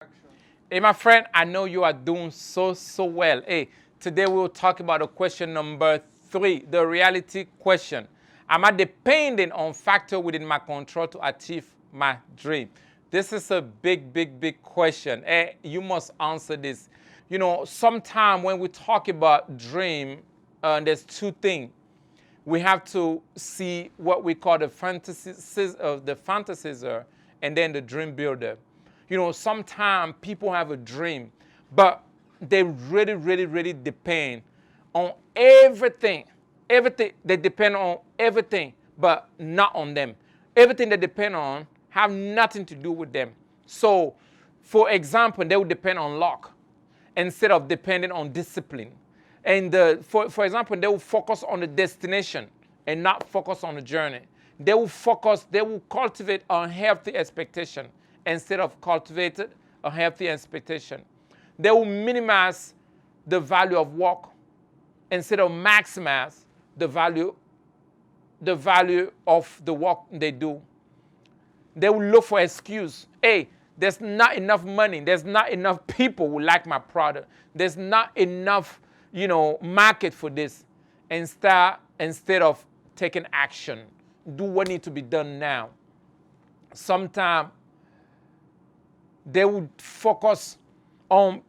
Action. Hey, my friend, I know you are doing so well. Hey, today we will talk about the question number 3, the reality question. Am I depending on factor within my control to achieve my dream? This is a big question. Hey, you must answer this. You know, sometime when we talk about dream, there's two things. We have to see what we call the fantasizer and then the dream builder. You know, sometimes people have a dream, but they really depend on everything. Everything, they depend on everything, but not on them. Everything they depend on have nothing to do with them. So, for example, they would depend on luck instead of depending on discipline. And for example, they will focus on the destination and not focus on the journey. They will cultivate a healthy expectation instead of cultivated a healthy expectation. They will minimize the value of work instead of maximize the value of the work they do. They will look for excuse. Hey, there's not enough money. There's not enough people who like my product. There's not enough, market for this. Instead of taking action, do what needs to be done now. Sometimes they would focus on,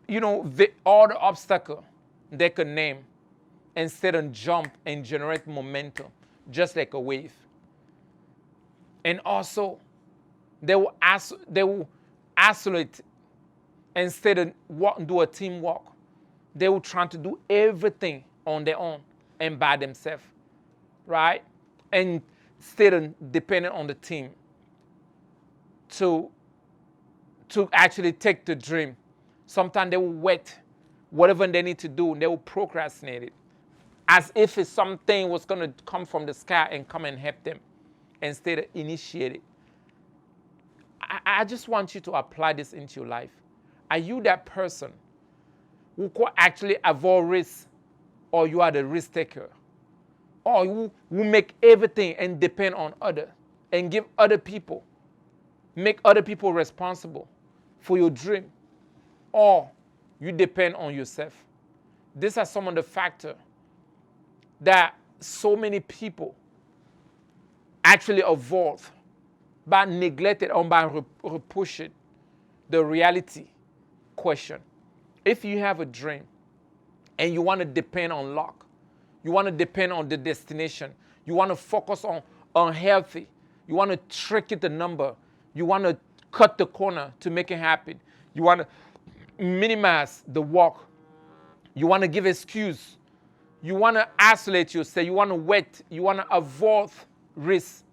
all the obstacles they could name instead of jump and generate momentum, just like a wave. And also, they will isolate instead of do a teamwork. They will try to do everything on their own and by themselves, right? And instead of depending on the team to actually take the dream. Sometimes they will wait whatever they need to do, and they will procrastinate it as if it's something was going to come from the sky and come and help them instead of initiate it. I just want you to apply this into your life. Are you that person who could actually avoid risk, or you are the risk taker? Or you make everything and depend on others and make other people responsible for your dream? Or you depend on yourself? These are some of the factors that so many people actually avoid by neglecting or by pushing the reality question. If you have a dream and you want to depend on luck, you want to depend on the destination, you want to focus on healthy, you want to trick it the number, you want to cut the corner to make it happen, you want to minimize the work, you want to give excuse, you want to isolate yourself, you want to wait, you want to avoid risk,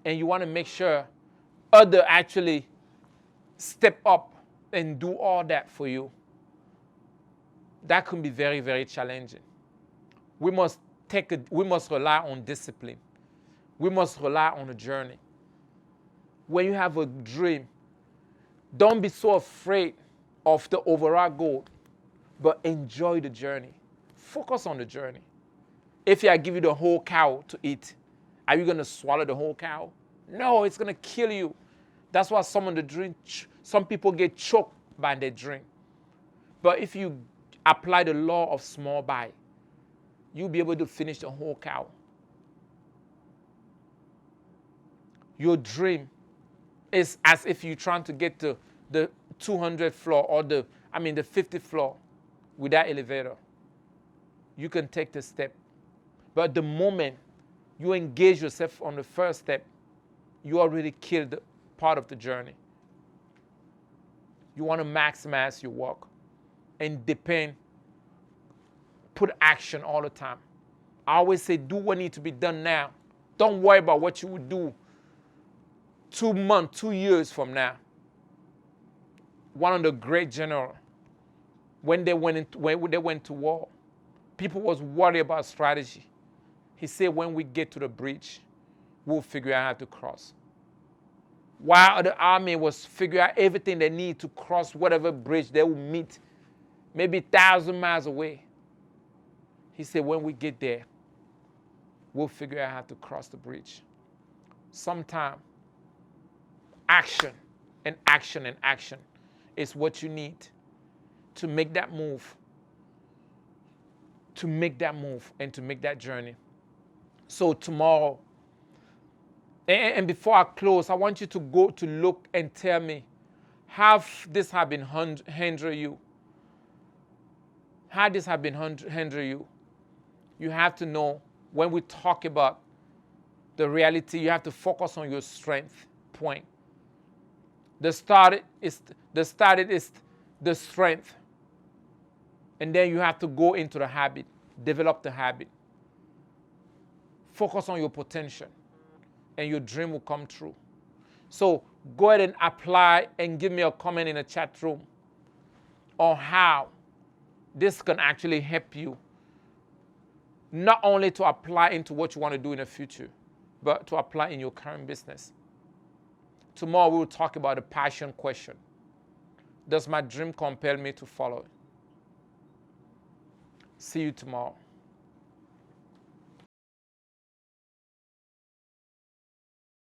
and you want to make sure others actually step up and do all that for you. That can be very challenging. We must rely on discipline. We must rely on a journey. When you have a dream, don't be so afraid of the overall goal, but enjoy the journey. Focus on the journey. If I give you the whole cow to eat, are you going to swallow the whole cow? No, it's going to kill you. That's why some people get choked by their dream. But if you apply the law of small bite, you'll be able to finish the whole cow. Your dream is as if you're trying to get to the 200th floor or the 50th floor without elevator. You can take the step. But the moment you engage yourself on the first step, you already killed part of the journey. You want to maximize your work and put action all the time. I always say, do what needs to be done now. Don't worry about what you would do 2 months, 2 years from now. One of the great generals, when they went to war, people was worried about strategy. He said, when we get to the bridge, we'll figure out how to cross. While the army was figuring out everything they need to cross whatever bridge they will meet, maybe 1,000 miles away. He said, when we get there, we'll figure out how to cross the bridge. Sometime, action and action and action is what you need to make that move, and to make that journey. So tomorrow, and before I close, I want you to go to look and tell me, have this have been hindering you? How this have been hindering you? You have to know, when we talk about the reality, you have to focus on your strength point. The started is the strength. And then you have to go into the habit, develop the habit. Focus on your potential, and your dream will come true. So go ahead and apply and give me a comment in the chat room on how this can actually help you, not only to apply into what you want to do in the future, but to apply in your current business. Tomorrow we will talk about the passion question. Does my dream compel me to follow it? See you tomorrow.